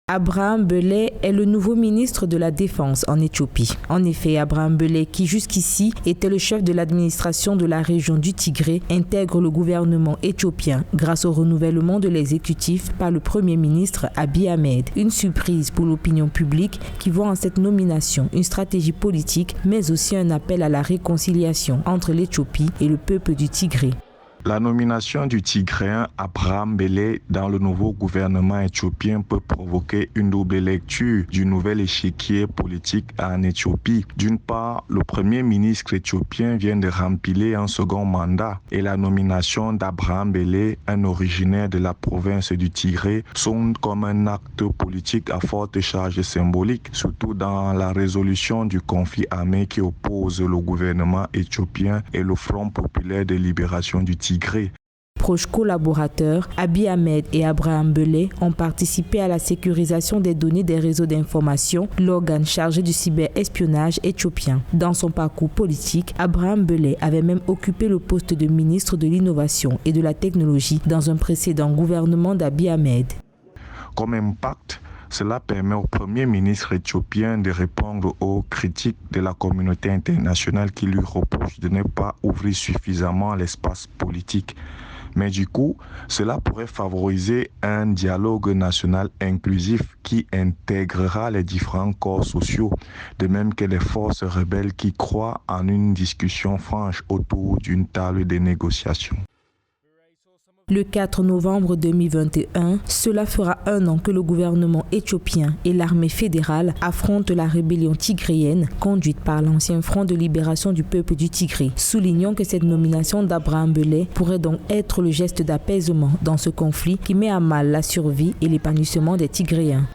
Abraham Belley est le nouveau ministre de la Défense en Éthiopie. En effet, Abraham Belley, qui jusqu'ici était le chef de l'administration de la région du Tigré, intègre le gouvernement éthiopien grâce au renouvellement de l'exécutif par le Premier ministre Abiy Ahmed. Une surprise pour l'opinion publique qui voit en cette nomination une stratégie politique, mais aussi un appel à la réconciliation entre l'Éthiopie et le peuple du Tigré. La nomination du Tigréen Abraham Belley dans le nouveau gouvernement éthiopien peut provoquer une double lecture du nouvel échiquier politique en Éthiopie. D'une part, le premier ministre éthiopien vient de remplir un second mandat et la nomination d'Abraham Belley, un originaire de la province du Tigré, sonne comme un acte politique à forte charge symbolique, surtout dans la résolution du conflit armé qui oppose le gouvernement éthiopien et le Front populaire de libération du Tigré. Proches collaborateurs, Abiy Ahmed et Abraham Belley ont participé à la sécurisation des données des réseaux d'information, l'organe chargé du cyberespionnage éthiopien. Dans son parcours politique, Abraham Belley avait même occupé le poste de ministre de l'Innovation et de la Technologie dans un précédent gouvernement d'Abiy Ahmed. Comme impact, cela permet au Premier ministre éthiopien de répondre aux critiques de la communauté internationale qui lui reproche de ne pas ouvrir suffisamment l'espace politique. Mais du coup, cela pourrait favoriser un dialogue national inclusif qui intégrera les différents corps sociaux, de même que les forces rebelles qui croient en une discussion franche autour d'une table de négociation. Le 4 novembre 2021, cela fera un an que le gouvernement éthiopien et l'armée fédérale affrontent la rébellion tigréenne conduite par l'ancien Front de libération du peuple du Tigré. Soulignons que cette nomination d'Abraham Belley pourrait donc être le geste d'apaisement dans ce conflit qui met à mal la survie et l'épanouissement des Tigréens.